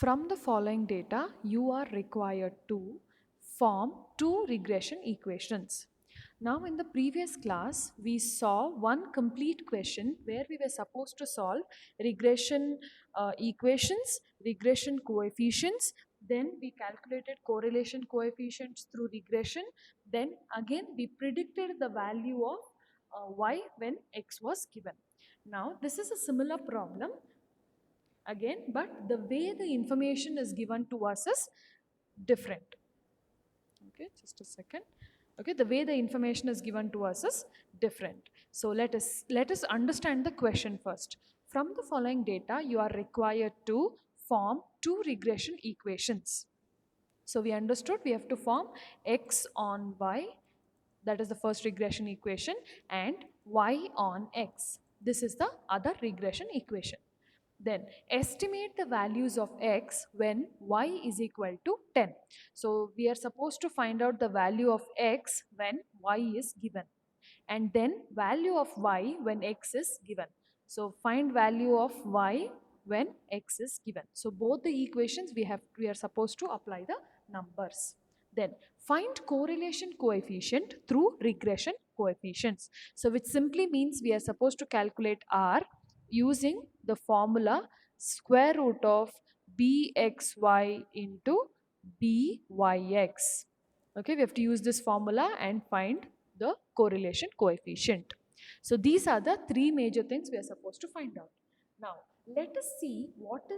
From the following data, you are required to form two regression equations. Now, in the previous class, we saw one complete question where we were supposed to solve regression equations, regression coefficients, then we calculated correlation coefficients through regression, then again we predicted the value of y when x was given. Now, this is a similar problem again, but the way the information is given to us is different. Okay, just a second. Okay, the way the information is given to us is different. So let us understand the question first. From the following data, you are required to form two regression equations. So we understood we have to form x on y, that is the first regression equation, and y on x. This is the other regression equation. Then estimate the values of x when y is equal to 10. So we are supposed to find out the value of x when y is given, and then value of y when x is given. So find value of y when x is given. So both the equations we are supposed to apply the numbers. Then find correlation coefficient through regression coefficients. So which simply means we are supposed to calculate R using the formula square root of bxy into byx. Okay, we have to use this formula and find the correlation coefficient. So these are the three major things we are supposed to find out. Now let us see what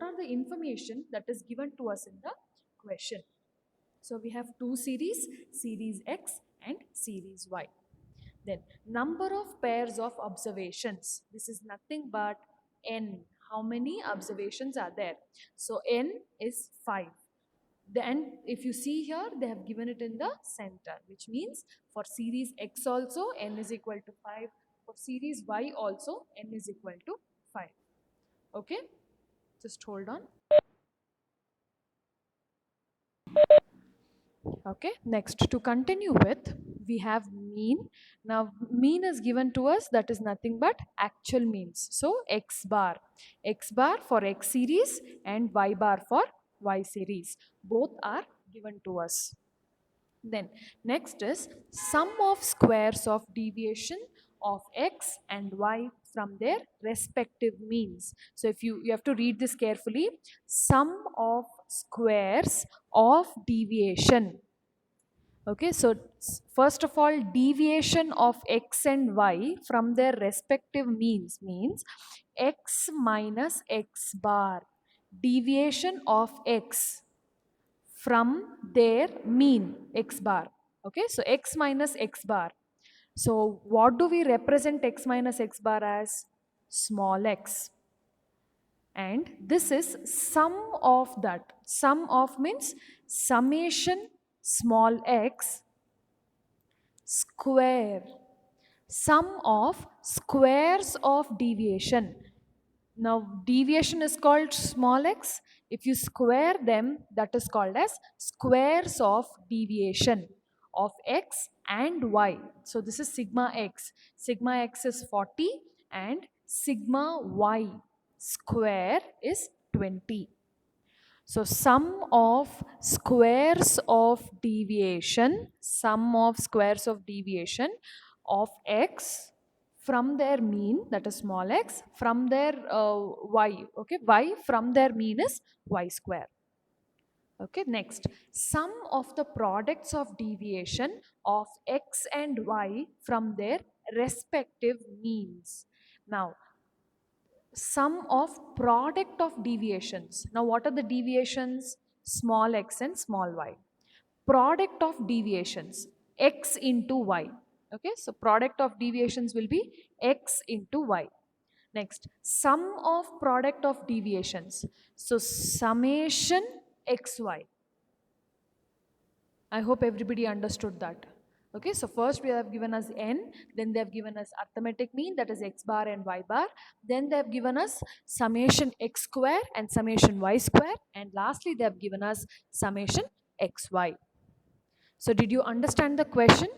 are the information that is given to us in the question. So we have two series, series X and series Y. Then number of pairs of observations. This is nothing but n. How many observations are there? So n is 5. Then if you see here, they have given it in the center, which means for series X also n is equal to 5. For series Y also n is equal to 5. Okay, just hold on. Okay, next to continue with, we have mean. Now mean is given to us, that is nothing but actual means. So x bar for x series and y bar for y series, both are given to us. Then next is sum of squares of deviation of x and y from their respective means. So if you have to read this carefully. Sum of squares of deviation. Okay, so first of all, deviation of x and y from their respective means x minus x bar. Deviation of x from their mean x bar. Okay, so x minus x bar. So what do we represent x minus x bar as? Small x. And this is sum of that. Sum of means summation small x square. Sum of squares of deviation. Now deviation is called small x. If you square them, that is called as squares of deviation of x and y. So this is sigma x. Sigma x is 40 and sigma y square is 20. So sum of squares of deviation, of x from their mean, that is small x, from their y, okay, y from their mean is y square. Okay, next, sum of the products of deviation of x and y from their respective means. Now, sum of product of deviations. Now what are the deviations? Small x and small y. Product of deviations, x into y. Okay, so product of deviations will be x into y. Next, sum of product of deviations. So summation xy. I hope everybody understood that. Okay, so first we have given us n, then they have given us arithmetic mean, that is x bar and y bar. Then they have given us summation x square and summation y square. And lastly, they have given us summation xy. So did you understand the question?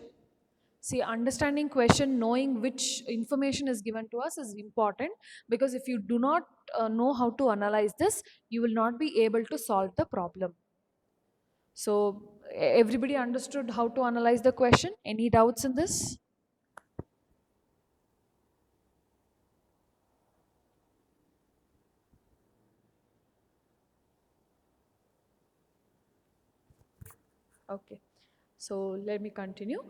See, understanding question, knowing which information is given to us is important, because if you do not know how to analyze this, you will not be able to solve the problem. So, everybody understood how to analyze the question? Any doubts in this? Okay. So let me continue.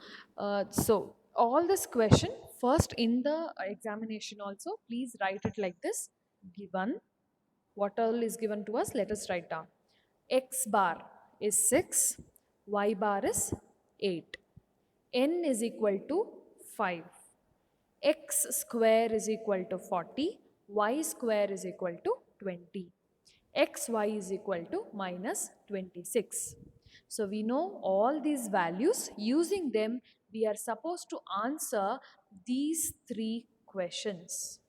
So all this question, first in the examination also, please write it like this. Given, what all is given to us, let us write down. X bar is 6, Y bar is 8, N is equal to 5, X square is equal to 40, Y square is equal to 20, XY is equal to minus 26. So we know all these values. Using them, we are supposed to answer these three questions.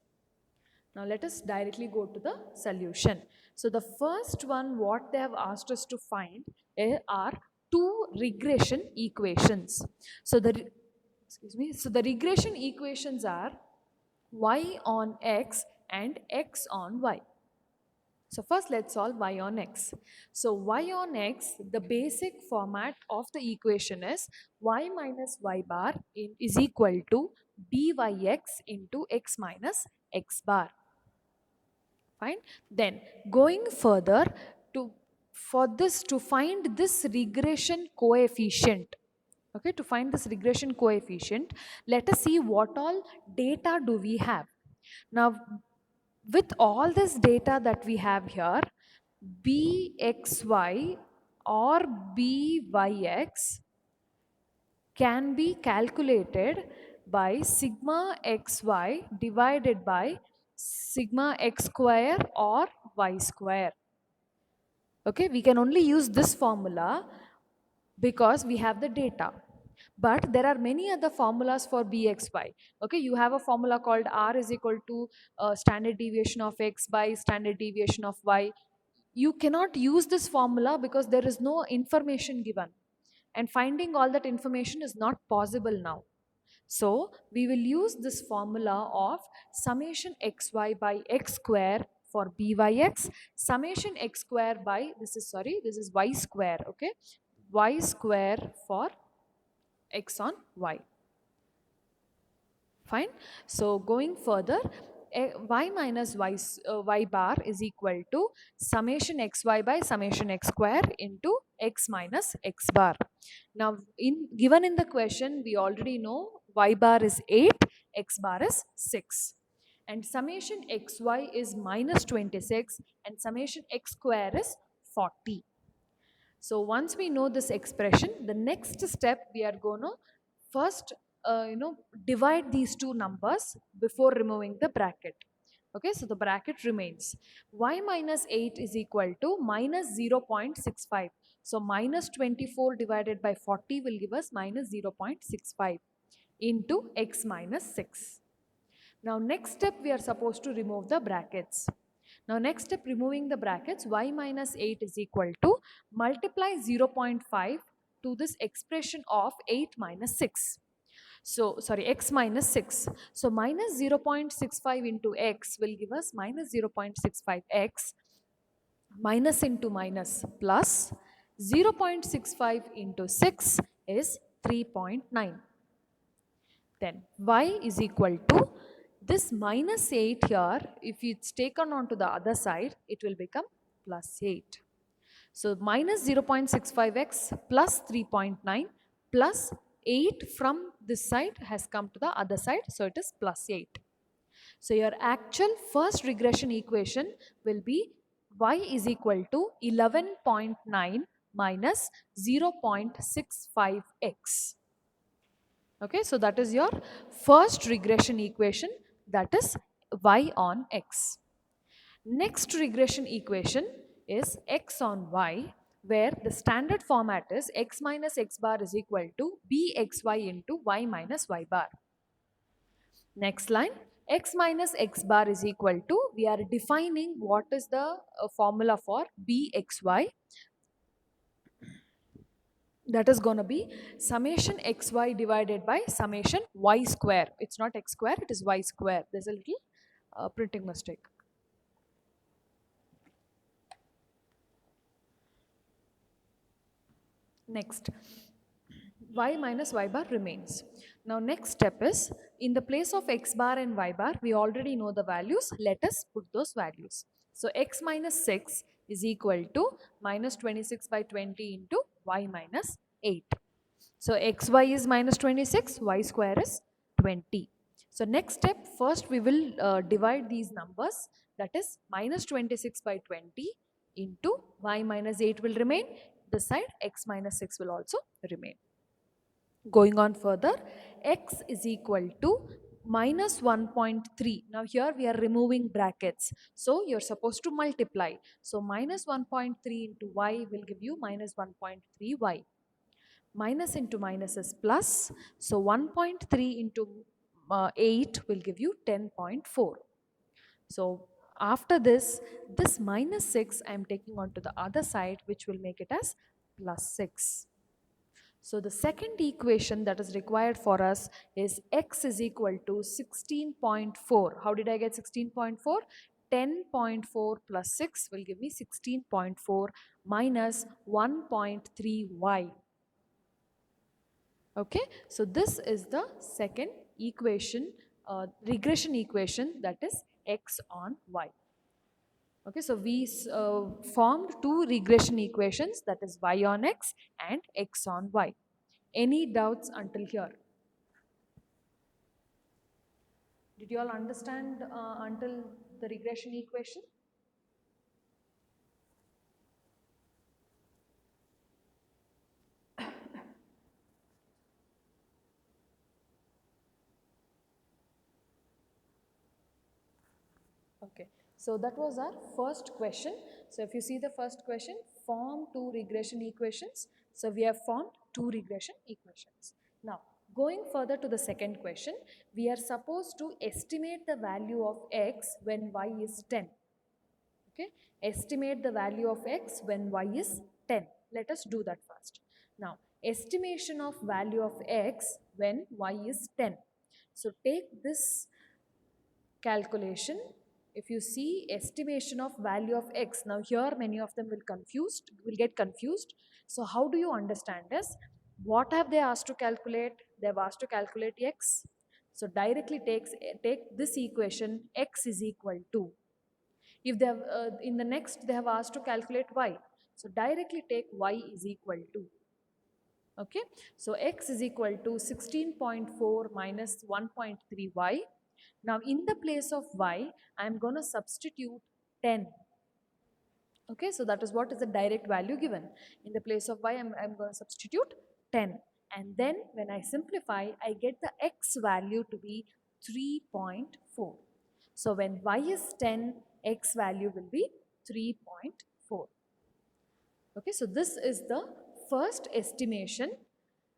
Now let us directly go to the solution. So the first one, what they have asked us to find are two regression equations. So the regression equations are y on x and x on y. So first let's solve y on x. So y on x, the basic format of the equation is y minus y bar is equal to byx into x minus x bar. Fine. Then going further, to find this regression coefficient, okay, to find this regression coefficient, let us see what all data do we have. Now, with all this data that we have here, bxy or byx can be calculated by sigma xy divided by sigma x square or y square. Okay, we can only use this formula because we have the data. But there are many other formulas for bxy. Okay, you have a formula called r is equal to standard deviation of x by standard deviation of y. You cannot use this formula because there is no information given. And finding all that information is not possible now. So we will use this formula of summation xy by x square for byx, summation x square by, this is y square, okay, y square for x on y. Fine. So going further, y minus y bar is equal to summation xy by summation x square into x minus x bar. Now, given in the question, we already know y bar is 8, x bar is 6. And summation xy is minus 26 and summation x square is 40. So once we know this expression, the next step we are going to first divide these two numbers before removing the bracket. Okay, so the bracket remains y minus 8 is equal to minus 0.65. So minus 24 divided by 40 will give us minus 0.65 into x minus 6. Now next step we are supposed to remove the brackets. Now next step, removing the brackets, y minus 8 is equal to multiply 0.5 to this expression of 8 minus 6. So sorry, x minus 6. So minus 0.65 into x will give us minus 0.65x, minus into minus plus 0.65 into 6 is 3.9. Then y is equal to this minus 8 here, if it's taken onto the other side, it will become plus 8. So minus 0.65x plus 3.9 plus 8 from this side has come to the other side, so it is plus 8. So your actual first regression equation will be y is equal to 11.9 minus 0.65x. Okay, so that is your first regression equation, that is y on x. Next regression equation is x on y, where the standard format is x minus x bar is equal to bxy into y minus y bar. Next line, x minus x bar is equal to, we are defining what is the formula for bxy. That is going to be summation xy divided by summation y square. It's not x square, it is y square. There's a little printing mistake. Next, y minus y bar remains. Now next step is, in the place of x bar and y bar, we already know the values. Let us put those values. So x minus 6 is equal to minus 26 by 20 into y minus 8. So xy is minus 26, y square is 20. So next step, first we will divide these numbers, that is minus 26 by 20 into y minus 8 will remain. This side x minus 6 will also remain. Going on further, x is equal to minus 1.3. Now here we are removing brackets. So you're supposed to multiply. So minus 1.3 into y will give you minus 1.3y. Minus into minus is plus. So 1.3 into 8 will give you 10.4. So after this minus 6 I am taking on to the other side, which will make it as plus 6. So the second equation that is required for us is x is equal to 16.4. How did I get 16.4? 10.4 plus 6 will give me 16.4 minus 1.3y. Okay, so this is the second equation, regression equation, that is x on y. Okay, so we formed two regression equations, that is y on x and x on y. Any doubts until here? Did you all understand until the regression equation? Okay, so that was our first question. So if you see the first question, form two regression equations. So we have formed two regression equations. Now, going further to the second question, we are supposed to estimate the value of x when y is 10. Okay, estimate the value of x when y is 10. Let us do that first. Now, estimation of value of x when y is 10. So take this calculation. If you see estimation of value of x, now here many of them will get confused. So how do you understand this? What have they asked to calculate? They have asked to calculate x. So directly take this equation, x is equal to. If they have in the next they have asked to calculate y. So directly take y is equal to. Okay, so x is equal to 16.4 minus 1.3y. Now in the place of y, I am going to substitute 10. Okay, so that is what is the direct value given. In the place of y, I'm going to substitute 10. And then when I simplify, I get the x value to be 3.4. So when y is 10, x value will be 3.4. Okay, so this is the first estimation.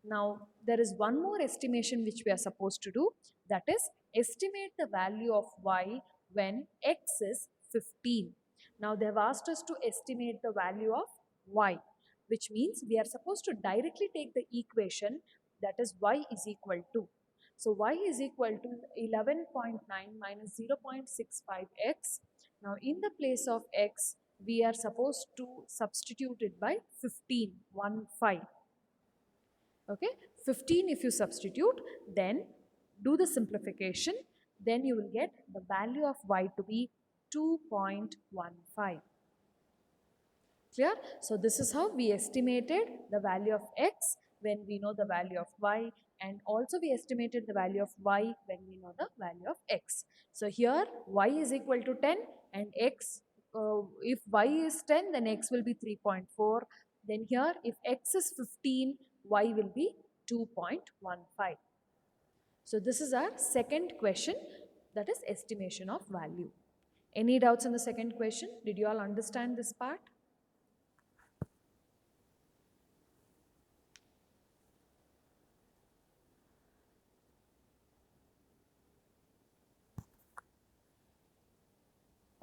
Now there is one more estimation which we are supposed to do, that is estimate the value of y when x is 15. Now they have asked us to estimate the value of y, which means we are supposed to directly take the equation, that is y is equal to. So y is equal to 11.9 minus 0.65x. Now in the place of x, we are supposed to substitute it by 15, 1, 5. Okay, 15 if you substitute, then do the simplification, then you will get the value of y to be 2.15. Clear? So this is how we estimated the value of x when we know the value of y, and also we estimated the value of y when we know the value of x. So here y is equal to 10 and x, if y is 10 then x will be 3.4. Then here if x is 15, y will be 2.15. So this is our second question, that is estimation of value. Any doubts in the second question? Did you all understand this part?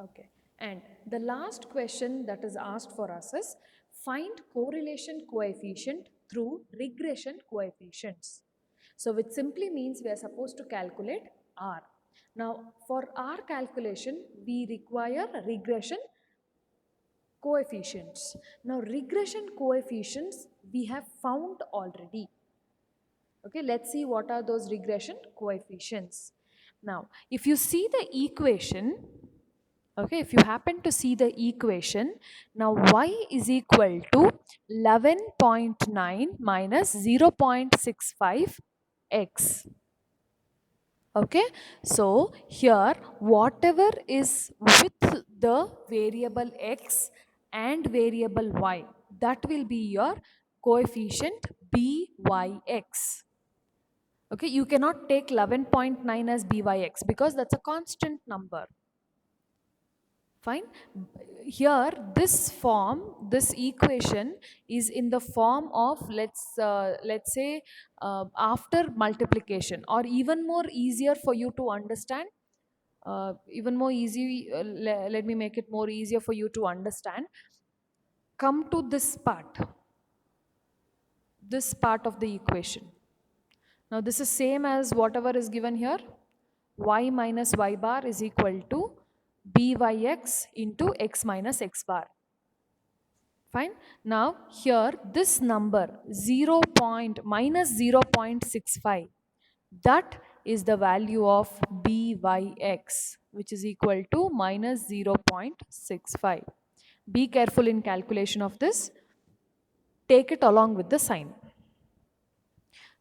Okay, and the last question that is asked for us is find correlation coefficient through regression coefficients. So which simply means we are supposed to calculate R. Now for R calculation, we require regression coefficients. Now regression coefficients we have found already. Okay, let's see what are those regression coefficients. Now, if you see the equation, okay, if you happen to see the equation, now y is equal to 11.9 minus 0.65 x. Okay, so here whatever is with the variable x and variable y, that will be your coefficient byx. Okay, you cannot take 11.9 as byx because that's a constant number. Fine. Here this form, this equation is in the form of, let's say after multiplication, or even more easier for you to understand, even more easy, let me make it more easier for you to understand. Come to this part of the equation. Now this is same as whatever is given here. Y minus y bar is equal to byx into x minus x bar. Fine. Now here this number 0 minus 0.65, that is the value of byx, which is equal to minus 0.65. Be careful in calculation of this. Take it along with the sign.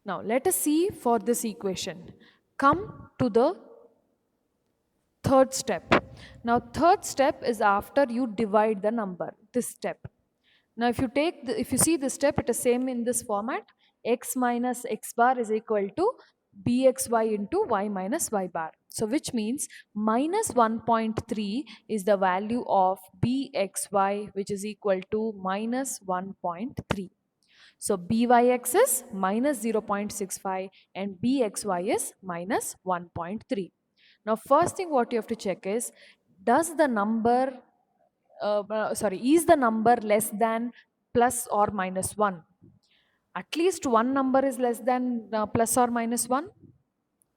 Now let us see for this equation. Come to the third step. Now third step is after you divide the number, this step. Now if you see this step, it is same in this format. X minus x bar is equal to bxy into y minus y bar. So which means minus 1.3 is the value of bxy, which is equal to minus 1.3. So byx is minus 0.65 and bxy is minus 1.3. Now first thing what you have to check is, does the number, is the number less than plus or minus 1? At least one number is less than plus or minus 1.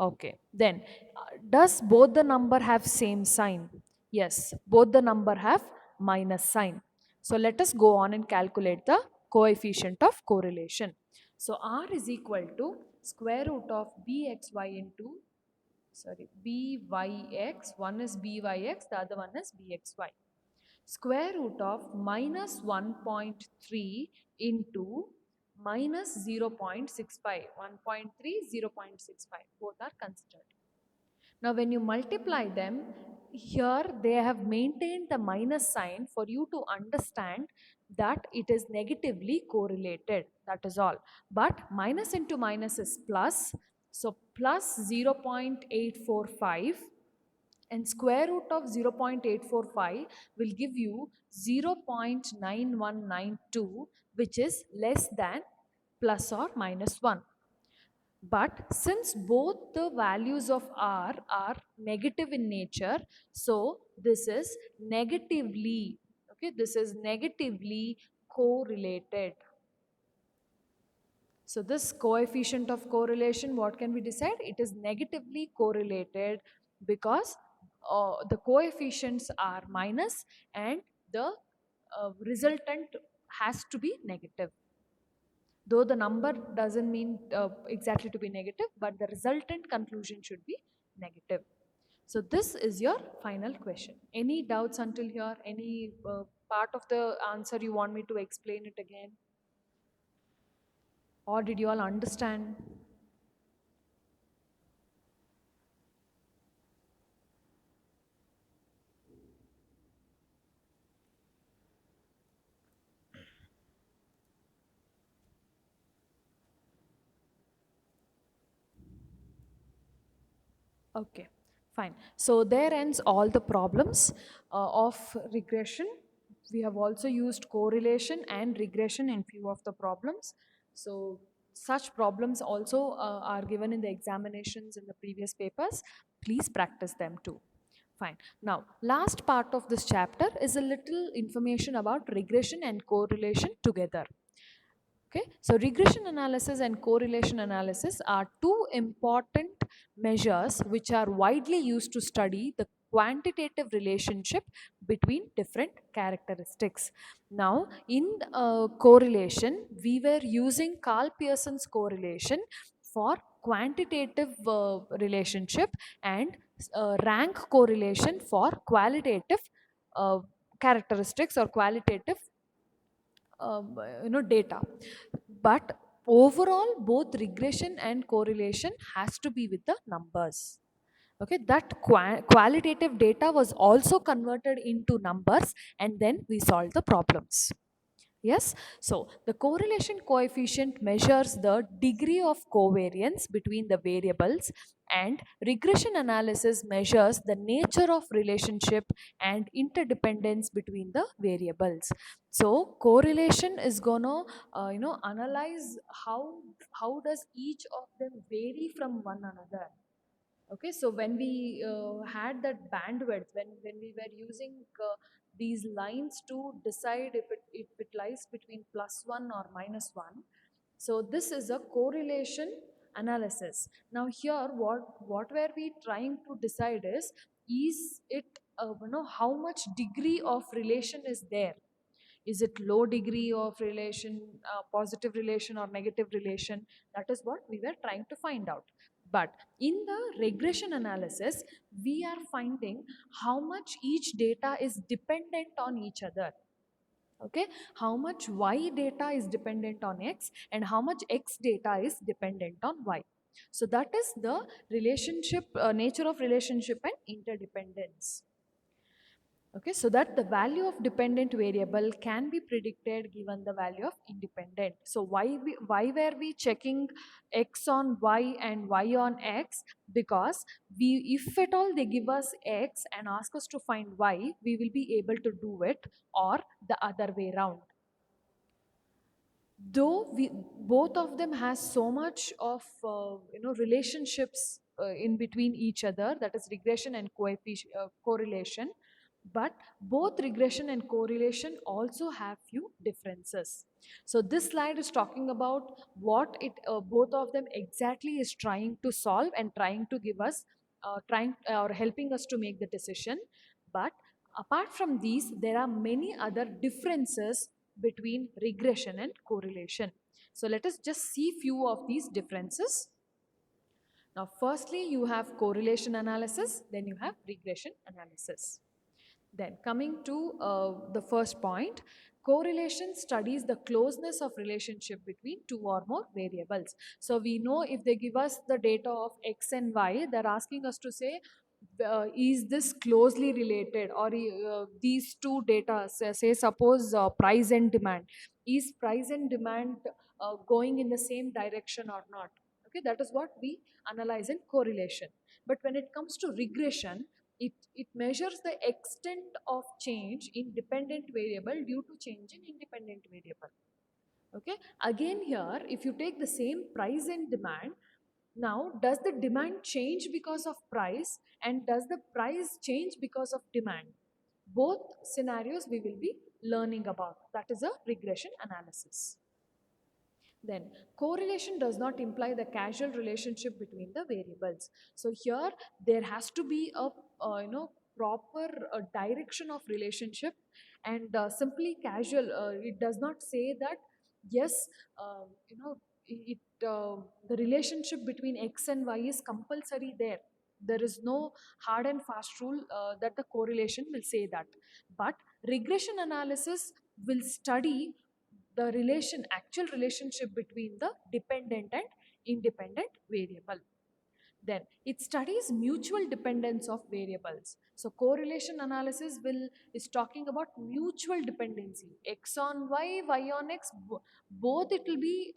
Okay, then does both the number have same sign? Yes, both the number have minus sign. So let us go on and calculate the coefficient of correlation. So R is equal to square root of bxy into, byx, one is byx, the other one is bxy. Square root of minus 1.3 into minus 0.65, 1.3, 0.65, both are considered. Now when you multiply them, here they have maintained the minus sign for you to understand that it is negatively correlated, that is all. But minus into minus is plus, so plus 0.845, and square root of 0.845 will give you 0.9192, which is less than plus or minus 1. But since both the values of R are negative in nature, so this is negatively, okay, this is negatively correlated. So this coefficient of correlation, what can we decide? It is negatively correlated because the coefficients are minus and the resultant has to be negative. Though the number doesn't mean exactly to be negative, but the resultant conclusion should be negative. So this is your final question. Any doubts until here? Any part of the answer you want me to explain it again? Or did you all understand? Okay, fine. So there ends all the problems of regression. We have also used correlation and regression in few of the problems. So such problems also are given in the examinations in the previous papers. Please practice them too. Fine. Now, last part of this chapter is a little information about regression and correlation together. Okay, so regression analysis and correlation analysis are two important measures which are widely used to study the quantitative relationship between different characteristics. Now, in correlation, we were using Carl Pearson's correlation for quantitative relationship and rank correlation for qualitative uh, characteristics or qualitative data. But overall, both regression and correlation has to be with the numbers. Okay, that qualitative data was also converted into numbers, and then we solved the problems. Yes, so the correlation coefficient measures the degree of covariance between the variables, and regression analysis measures the nature of relationship and interdependence between the variables. So correlation is gonna analyze how does each of them vary from one another. Okay, so when we had that bandwidth, when we were using these lines to decide if it lies between +1 or -1, so this is a correlation analysis. Now here, what were we trying to decide is it how much degree of relation is there. Is it low degree of relation, positive relation or negative relation? That is what we were trying to find out. But in the regression analysis, we are finding how much each data is dependent on each other. Okay, how much y data is dependent on x and how much x data is dependent on y. So that is the relationship, nature of relationship and interdependence. Okay, so that the value of dependent variable can be predicted given the value of independent. So why were we checking x on y and y on x? Because if at all they give us x and ask us to find y, we will be able to do it, or the other way around. Though both of them has so much of relationships in between each other, that is regression and correlation, but both regression and correlation also have few differences. So this slide is talking about what it both of them exactly is trying to solve and trying to give us, trying or helping us to make the decision. But apart from these, there are many other differences between regression and correlation. So let us just see few of these differences. Now, firstly, you have correlation analysis, then you have regression analysis. Then coming to the first point, correlation studies the closeness of relationship between two or more variables. So we know if they give us the data of x and y, they're asking us to say, is this closely related, or these two data, say suppose price and demand, is price and demand going in the same direction or not? Okay, that is what we analyze in correlation. But when it comes to regression, it measures the extent of change in dependent variable due to change in independent variable. Okay, again here, if you take the same price and demand, now does the demand change because of price, and does the price change because of demand? Both scenarios we will be learning about. That is a regression analysis. Then correlation does not imply the causal relationship between the variables. So here there has to be a proper direction of relationship, and simply causal, it does not say that yes, uh, you know it the relationship between x and y is compulsory there. There is no hard and fast rule that the correlation will say that. But regression analysis will study the actual relationship between the dependent and independent variable. Then it studies mutual dependence of variables. So correlation analysis is talking about mutual dependency, x on y, y on x, both it will be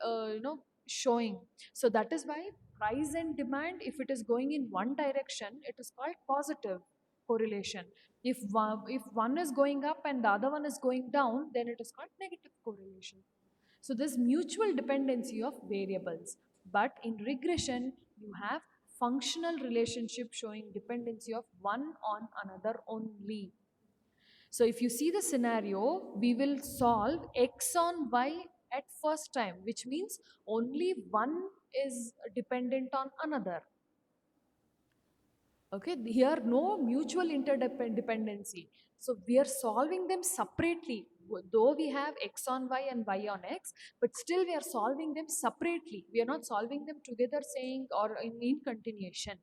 showing. So that is why price and demand, if it is going in one direction, it is called positive correlation. If one is going up and the other one is going down, then it is called negative correlation. So there's mutual dependency of variables. But in regression, you have functional relationship showing dependency of one on another only. So if you see the scenario, we will solve x on y at first time, which means only one is dependent on another. Okay, here no mutual interdependency. So we are solving them separately. Though we have x on y and y on x, but still we are solving them separately. We are not solving them together saying or in continuation.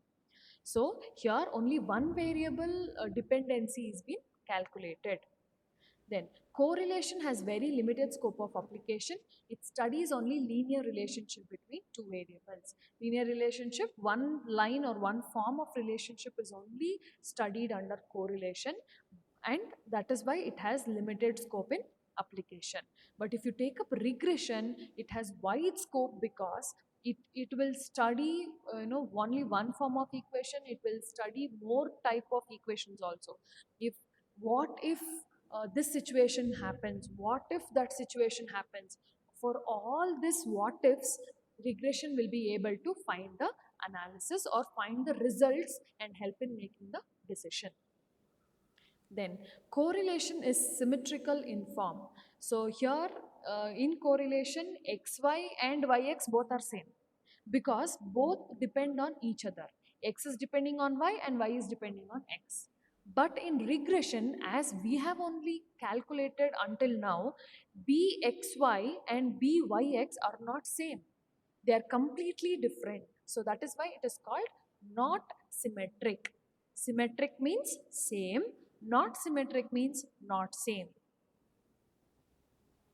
So here only one variable dependency is being calculated. Then correlation has very limited scope of application. It studies only linear relationship between two variables. Linear relationship, one line or one form of relationship is only studied under correlation, and that is why it has limited scope in application. But if you take up regression, it has wide scope because it will study only one form of equation. It will study more type of equations also. If what if this situation happens, what if that situation happens, for all this what ifs, regression will be able to find the analysis or find the results and help in making the decision. Then correlation is symmetrical in form. So here in correlation, xy and yx both are same because both depend on each other. X is depending on y and y is depending on x. But in regression, as we have only calculated until now, bxy and byx are not same. They are completely different. So that is why it is called not symmetric. Symmetric means same, not symmetric means not same.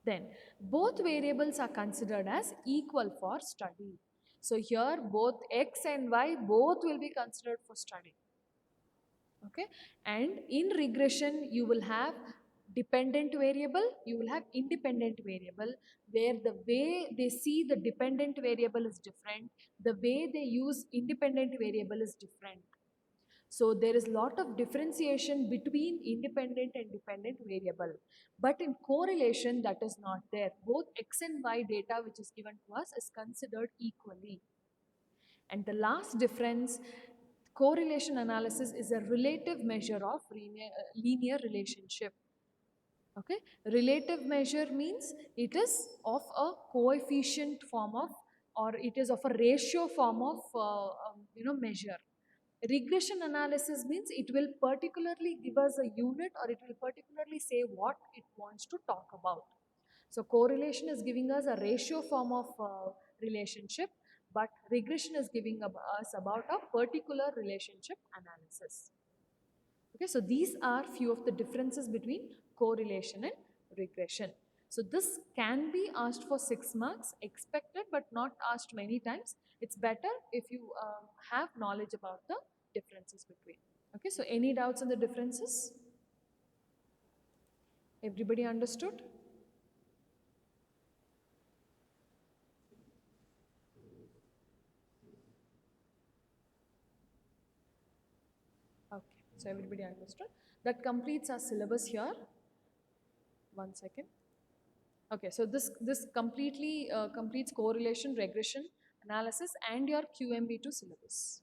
Then both variables are considered as equal for study. So here both x and y both will be considered for study. Okay, and in regression you will have dependent variable, you will have independent variable, where the way they see the dependent variable is different, the way they use independent variable is different. So there is lot of differentiation between independent and dependent variable. But in correlation that is not there. Both x and y data which is given to us is considered equally. And the last difference, correlation analysis is a relative measure of linear relationship. Okay, relative measure means it is of a coefficient form of, or it is of a ratio form of measure. Regression analysis means it will particularly give us a unit, or it will particularly say what it wants to talk about. So correlation is giving us a ratio form of relationship, but regression is giving us about a particular relationship analysis. Okay, so these are few of the differences between correlation and regression. So this can be asked for 6 marks, expected but not asked many times. It's better if you have knowledge about the differences between. Okay, so any doubts on the differences? Everybody understood? Okay, so everybody understood. That completes our syllabus here. 1 second. Okay, so this completely completes correlation, regression, analysis and your QMB2 syllabus.